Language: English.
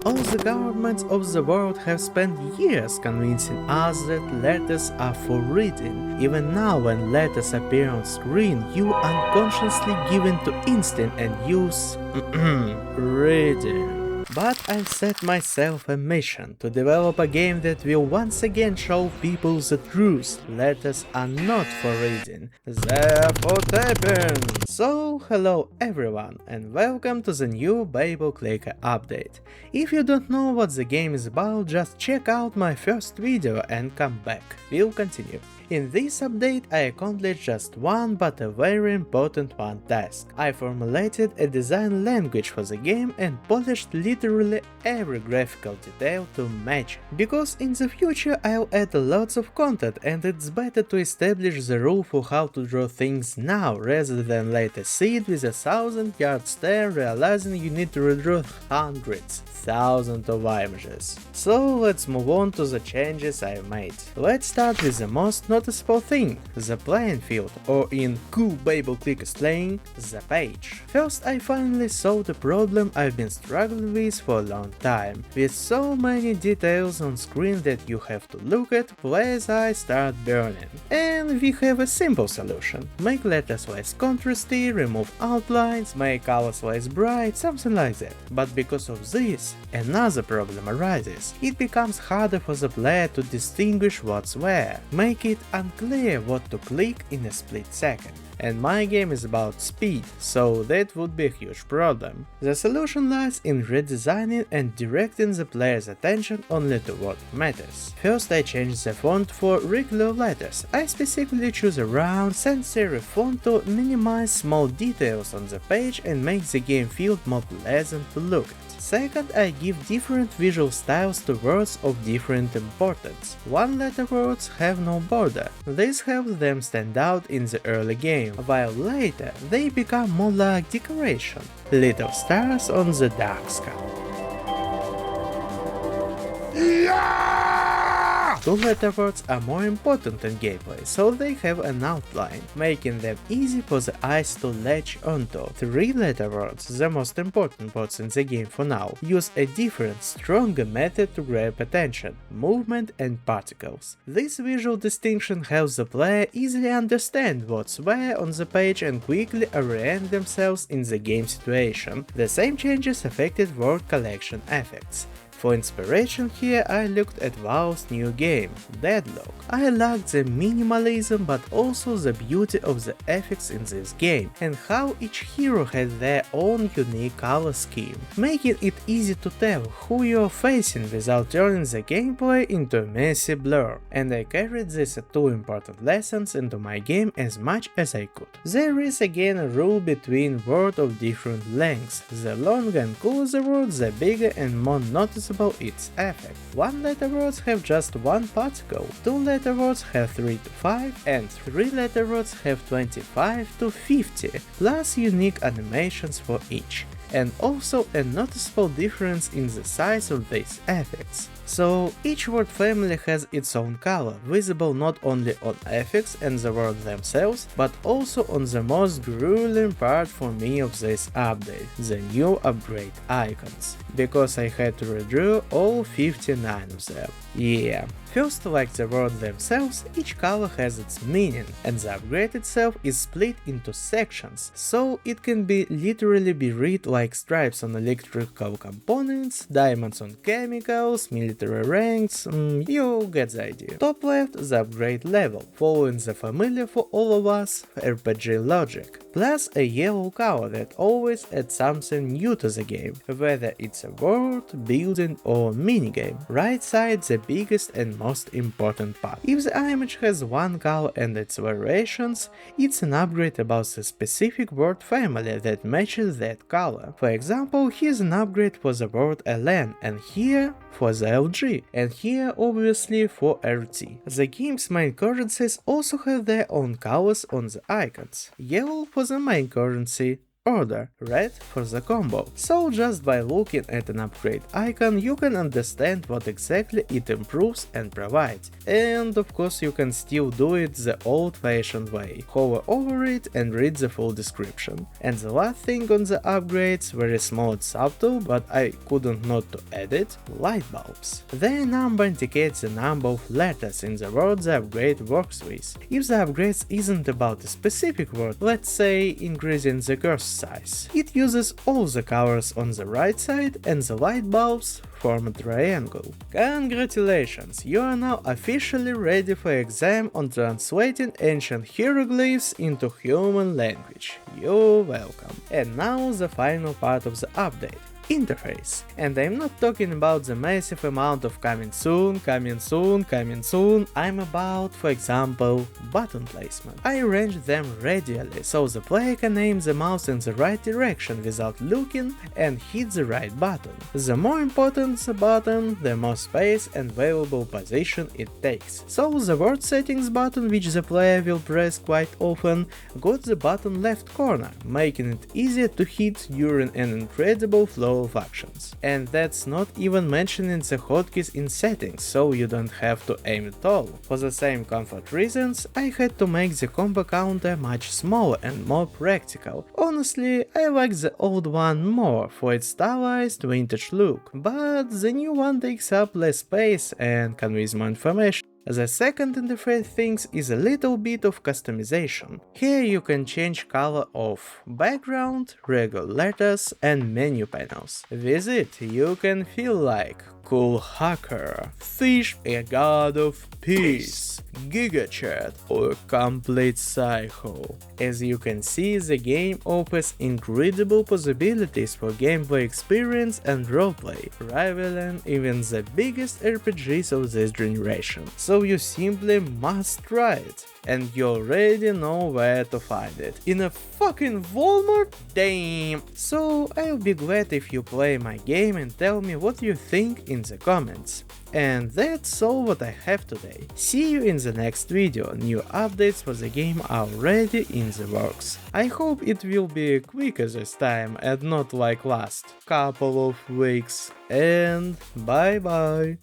All the governments of the world have spent years convincing us that letters are for reading. Even now when letters appear on screen, you unconsciously give in to instinct and use reading. But I've set myself a mission to develop a game that will once again show people the truth. Letters are not for reading, they're for typing. So hello everyone and welcome to the new Babal Clicker update. If you don't know what the game is about, just check out my first video and come back. We'll continue. In this update I accomplished just one but a very important one task. I formulated a design language for the game and polished literally every graphical detail to match it. Because in the future I'll add lots of content and it's better to establish the rule for how to draw things now rather than later see it with 1,000-yard stare realizing you need to redraw hundreds, thousands of images. So let's move on to the changes I've made. Let's start with the most noticeable thing, the playing field, or in cool Babel Clicker slang, the page. First I finally saw the problem I've been struggling with for a long time. With so many details on screen that you have to look at, players' eyes start burning. And we have a simple solution. Make letters less contrasty, remove outlines, make colors less bright, something like that. But because of this, another problem arises. It becomes harder for the player to distinguish what's where. Make it unclear what to click in a split second. And my game is about speed, so that would be a huge problem. The solution lies in redesigning and directing the player's attention only to what matters. First I changed the font for regular letters. I specifically choose a round, sans-serif font to minimize small details on the page and make the game feel more pleasant to look at. Second, I give different visual styles to words of different importance. One-letter words have no border. This helps them stand out in the early game, while later they become more like decoration, little stars on the dark sky. Two-letter words are more important in gameplay, so they have an outline, making them easy for the eyes to latch onto. Three-letter words, the most important words in the game for now, use a different, stronger method to grab attention, movement and particles. This visual distinction helps the player easily understand what's where on the page and quickly orient themselves in the game situation. The same changes affected word collection effects. For inspiration here I looked at Valve's new game, Deadlock. I liked the minimalism but also the beauty of the effects in this game and how each hero had their own unique color scheme, making it easy to tell who you're facing without turning the gameplay into a messy blur. And I carried these two important lessons into my game as much as I could. There is again a rule between words of different lengths. The longer and cooler the word, the bigger and more noticeable its effect. One-letter words have just one particle, two-letter words have 3 to 5, and three-letter words have 25 to 50, plus unique animations for each, and also a noticeable difference in the size of these effects. So each word family has its own color, visible not only on effects and the words themselves, but also on the most grueling part for me of this update, the new upgrade icons, because I had to redraw all 59 of them. Yeah. First, like the words themselves, each color has its meaning, and the upgrade itself is split into sections, so it can literally be read like stripes on electrical components, diamonds on chemicals, military ranks, you get the idea. Top left, the upgrade level, following the familiar for all of us RPG logic, plus a yellow color that always adds something new to the game, whether it's a world, building or minigame. Right side, the biggest and most important part. If the image has one color and its variations, it's an upgrade about the specific word family that matches that color. For example, here's an upgrade for the word LN, and here for the LG, and here obviously for RT. The game's main currencies also have their own colors on the icons. Yellow for the main currency, order, red for the combo. So just by looking at an upgrade icon you can understand what exactly it improves and provides. And of course you can still do it the old-fashioned way, hover over it and read the full description. And the last thing on the upgrades, very small and subtle, but I couldn't not to add it, light bulbs. Their number indicates the number of letters in the word the upgrade works with. If the upgrade isn't about a specific word, let's say increasing the cursor size, it uses all the colors on the right side and the light bulbs form a triangle. Congratulations, you are now officially ready for exam on translating ancient hieroglyphs into human language. You're welcome. And now the final part of the update. Interface. And I'm not talking about the massive amount of coming soon, I'm about, for example, button placement. I arrange them radially, so the player can aim the mouse in the right direction without looking and hit the right button. The more important the button, the more space and valuable position it takes. So the word settings button, which the player will press quite often, got the bottom left corner, making it easier to hit during an incredible flow of actions. And that's not even mentioning the hotkeys in settings, so you don't have to aim at all. For the same comfort reasons, I had to make the combo counter much smaller and more practical. Honestly, I like the old one more for its stylized vintage look, but the new one takes up less space and conveys more information. The second interface things is a little bit of customization. Here you can change color of background, regular letters and menu panels. With it you can feel like cool hacker, fish a god of peace, gigachat or complete psycho. As you can see, the game offers incredible possibilities for gameplay experience and roleplay, rivaling even the biggest RPGs of this generation. So you simply must try it, and you already know where to find it. In a fucking Walmart? Damn! So I'll be glad if you play my game and tell me what you think in the comments. And that's all what I have today. See you in the next video, new updates for the game are already in the works. I hope it will be quicker this time and not like last couple of weeks. And bye bye!